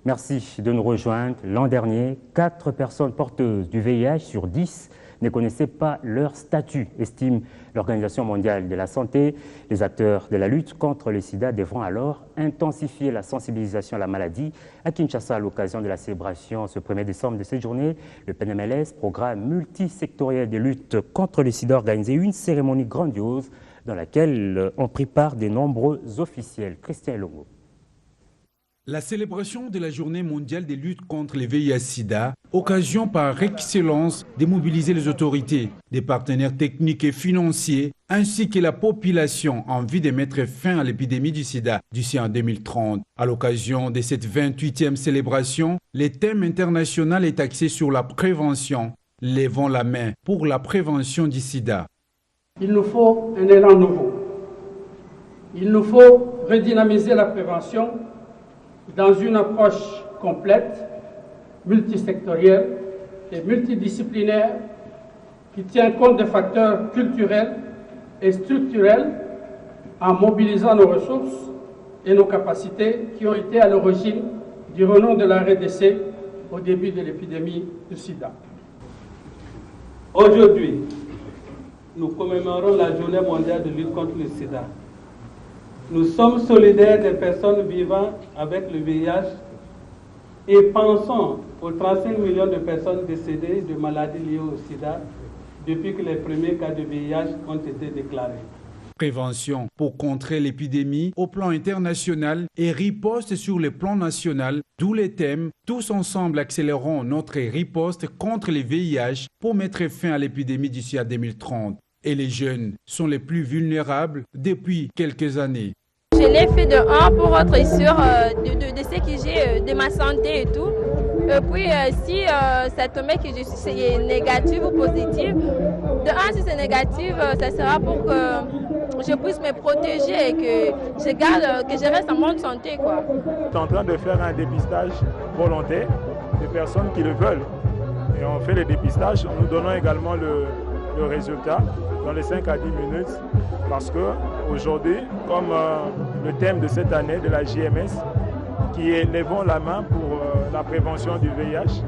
Merci de nous rejoindre. L'an dernier, 4 personnes porteuses du VIH sur 10 ne connaissaient pas leur statut, estime l'Organisation mondiale de la santé. Les acteurs de la lutte contre le sida devront alors intensifier la sensibilisation à la maladie. À Kinshasa, à l'occasion de la célébration ce 1er décembre de cette journée, le PNMLS, programme multisectoriel de lutte contre le sida, a organisé une cérémonie grandiose dans laquelle ont pris part de nombreux officiels. Christian Longo. La célébration de la Journée mondiale de lutte contre le VIH-Sida, occasion par excellence de mobiliser les autorités, des partenaires techniques et financiers, ainsi que la population en vue de mettre fin à l'épidémie du sida d'ici en 2030. À l'occasion de cette 28e célébration, le thème international est axé sur la prévention. Levons la main pour la prévention du sida. Il nous faut un élan nouveau. Il nous faut redynamiser la prévention dans une approche complète, multisectorielle et multidisciplinaire qui tient compte des facteurs culturels et structurels en mobilisant nos ressources et nos capacités qui ont été à l'origine du renom de la RDC au début de l'épidémie du sida. Aujourd'hui, nous commémorons la Journée mondiale de lutte contre le sida. Nous sommes solidaires des personnes vivant avec le VIH et pensons aux 35 millions de personnes décédées de maladies liées au sida depuis que les premiers cas de VIH ont été déclarés. Prévention pour contrer l'épidémie au plan international et riposte sur le plan national, d'où les thèmes « Tous ensemble accélérons notre riposte contre le VIH pour mettre fin à l'épidémie d'ici à 2030 ». Et les jeunes sont les plus vulnérables depuis quelques années. Je l'ai fait de 1 pour être sûr de ce que j'ai, de ma santé et tout. Et puis si ça tombe que je suis négative ou positive, de 1 si c'est négatif, ça sera pour que je puisse me protéger et que je reste en bonne santé, quoi. On est en train de faire un dépistage volontaire des personnes qui le veulent. Et on fait le dépistage en nous donnant également le résultat dans les 5 à 10 minutes parce qu'aujourd'hui, comme le thème de cette année de la JMS, qui est Levons la main pour la prévention du VIH,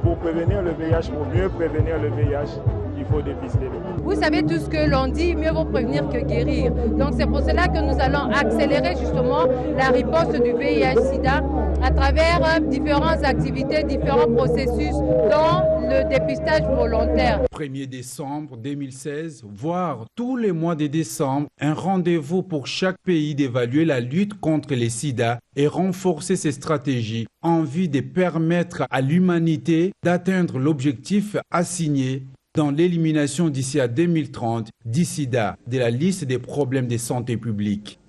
pour prévenir le VIH, pour mieux prévenir le VIH, il faut dépister. Vous savez tout ce que l'on dit, mieux vaut prévenir que guérir. Donc c'est pour cela que nous allons accélérer justement la riposte du VIH-Sida à travers différentes activités, différents processus, dont le dépistage volontaire. 1er décembre 2016, voire tous les mois de décembre, un rendez-vous pour chaque pays d'évaluer la lutte contre les sida et renforcer ses stratégies en vue de permettre à l'humanité d'atteindre l'objectif assigné dans l'élimination d'ici à 2030 du sida de la liste des problèmes de santé publique.